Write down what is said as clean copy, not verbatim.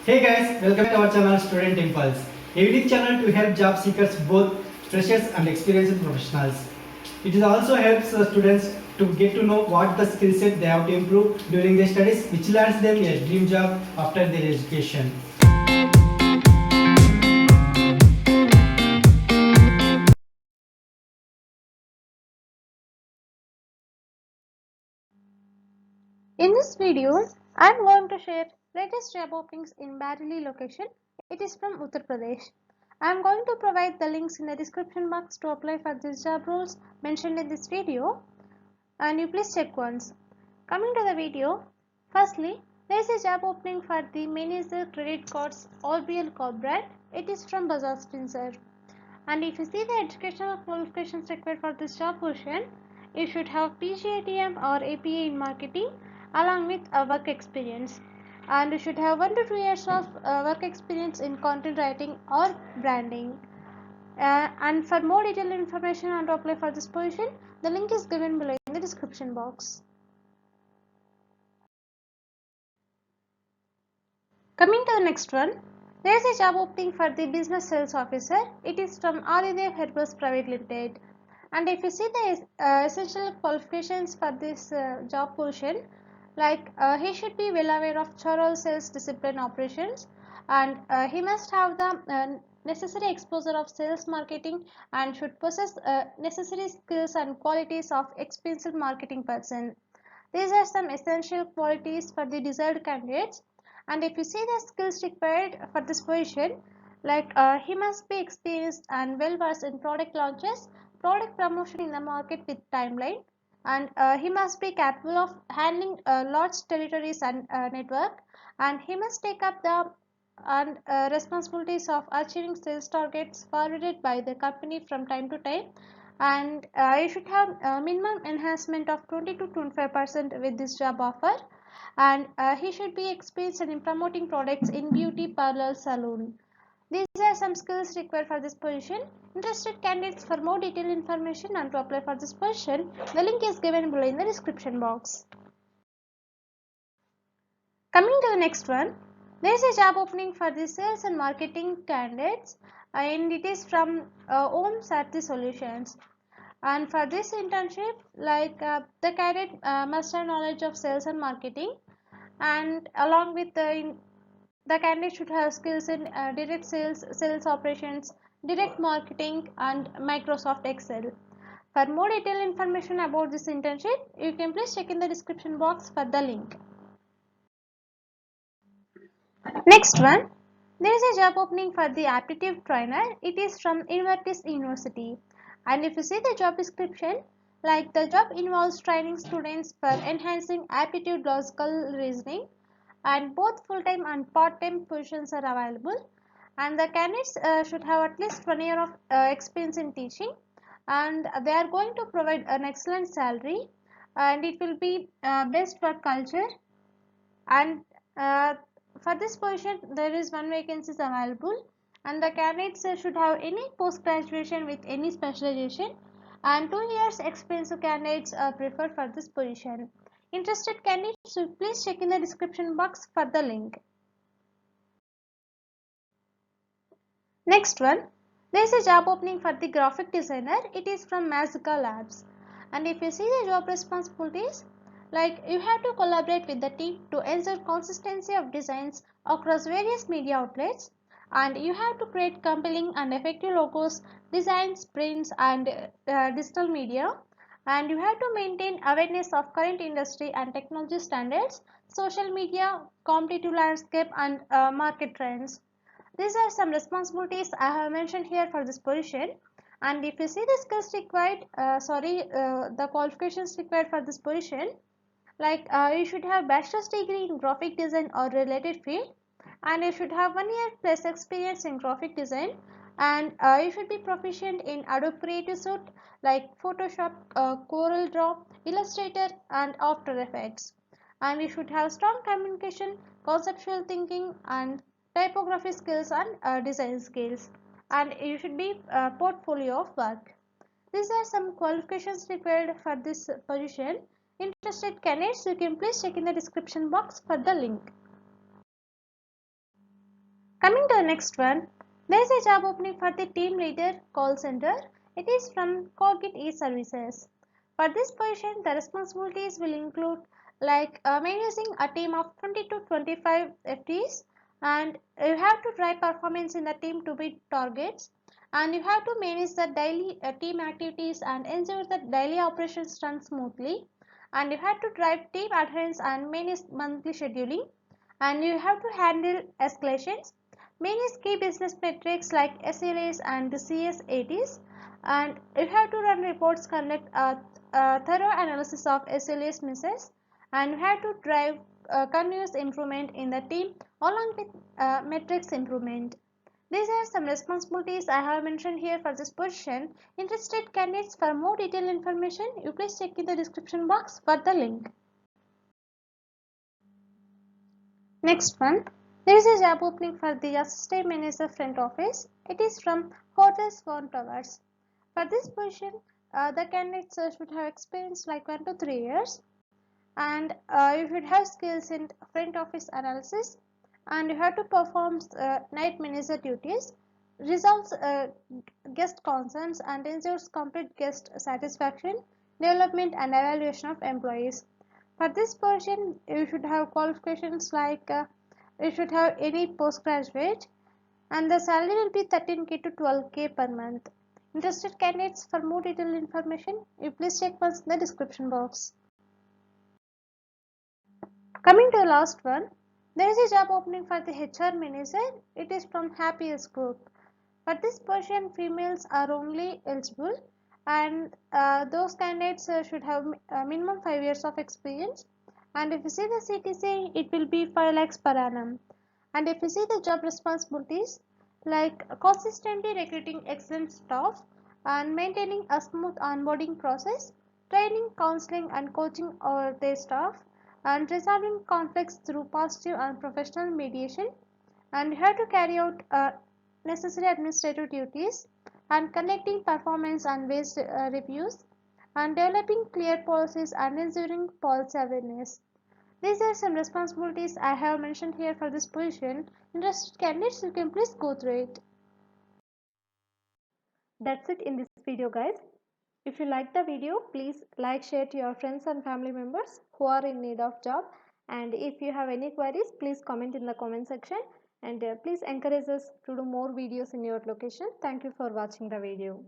Hey guys, welcome to our channel Student Impulse, a unique channel to help job seekers, both freshers and experienced professionals. It also helps students to get to know what the skill set they have to improve during their studies, which lands them a dream job after their education. In this video, I am going to share latest job openings in Bareilly location. It is from Uttar Pradesh. I am going to provide the links in the description box to apply for these job roles mentioned in this video, and you please check once. Coming to the video, firstly, there is a job opening for the Manager Credit Cards RBL Corp brand. It is from Bajaj Finserv. And if you see the educational qualifications required for this job position, you should have PGITM or APA in marketing along with a work experience, and you should have 1 to 2 years of work experience in content writing or branding. And for more detailed information and to apply for this position, the link is given below in the description box. Coming to the next one, there is a job opening for the business sales officer. It is from Adidev Herbals Private Limited. And if you see the essential qualifications for this job position, like he should be well aware of thorough sales discipline operations, and he must have the necessary exposure of sales marketing and should possess necessary skills and qualities of experienced marketing person. These are some essential qualities for the desired candidates. And if you see the skills required for this position, like he must be experienced and well versed in product launches, product promotion in the market with timeline, and he must be capable of handling large territories and network, and he must take up the responsibilities of achieving sales targets forwarded by the company from time to time, and you should have a minimum enhancement of 20 to 25% with this job offer, and he should be experienced in promoting products in beauty parlor salon. These are some skills required for this position. Interested candidates, for more detailed information and to apply for this position, the link is given below in the description box. Coming to the next one, there is a job opening for the sales and marketing candidates, and it is from Om Sarthi Solutions. And for this internship, like the candidate must have knowledge of sales and marketing, and along with the candidate should have skills in direct sales, sales operations, direct marketing, and Microsoft Excel. For more detailed information about this internship, you can please check in the description box for the link. Next one, there is a job opening for the aptitude trainer. It is from Invertis University. And if you see the job description, like the job involves training students for enhancing aptitude logical reasoning, and both full-time and part-time positions are available, and the candidates should have at least 1 year of experience in teaching, and they are going to provide an excellent salary, and it will be best for culture, and for this position there is one vacancy available, and the candidates should have any post graduation with any specialization, and 2 years experience of candidates are preferred for this position. Interested candidates should please check in the description box for the link. Next one, there is a job opening for the graphic designer. It is from Magica Labs, and if you see the job responsibilities, like you have to collaborate with the team to ensure consistency of designs across various media outlets, and you have to create compelling and effective logos, designs, prints, and digital media, and you have to maintain awareness of current industry and technology standards, social media, competitive landscape, and market trends. These are some responsibilities I have mentioned here for this position. And if you see the skills required, the qualifications required for this position, like you should have bachelor's degree in graphic design or related field, and you should have 1 year plus experience in graphic design, and you should be proficient in Adobe Creative Suite like Photoshop, Corel Draw, Illustrator, and After Effects, and you should have strong communication, conceptual thinking, and typography skills and design skills, and you should be a portfolio of work. These are some qualifications required for this position. Interested candidates, you can please check in the description box for the link. Coming to the next one, there is a job opening for the team leader call center. It is from Colgate e-Services. For this position, the responsibilities will include like managing a team of 20 to 25 FTEs, and you have to drive performance in the team to meet targets, and you have to manage the daily team activities and ensure that daily operations run smoothly, and you have to drive team adherence and manage monthly scheduling, and you have to handle escalations, manage key business metrics like SLAs and CSATs, and you have to run reports, conduct a thorough analysis of SLAs misses, and you have to drive continuous improvement in the team along with metrics improvement. These are some responsibilities I have mentioned here for this position. Interested candidates, for more detailed information, you please check in the description box for the link. Next one, there is a job opening for the assistant manager front office. It is from Hotels One Towers. For this position, the candidates should have experience like 1 to 3 years, and you should have skills in front office analysis, and you have to perform night manager duties, resolves guest concerns, and ensures complete guest satisfaction, development, and evaluation of employees. For this position, you should have qualifications like you should have any postgraduate, and the salary will be 13K to 12K per month. Interested candidates, for more detailed information, you please check once in the description box. Coming to the last one, there is a job opening for the HR manager. It is from Happiest Group. For this position, females are only eligible, and those candidates should have minimum 5 years of experience, and if you see the CTC, it will be 5 lakhs per annum. And if you see the job responsibilities, like consistently recruiting excellent staff and maintaining a smooth onboarding process, training, counseling, and coaching their staff, and resolving conflicts through positive and professional mediation, and you have to carry out necessary administrative duties, and conducting performance and waste reviews, and developing clear policies and ensuring policy awareness. These are some responsibilities I have mentioned here for this position. Interested candidates, you can please go through it. That's it in this video, guys. If you like the video, please like, share to your friends and family members who are in need of job. And if you have any queries, please comment in the comment section. And please encourage us to do more videos in your location. Thank you for watching the video.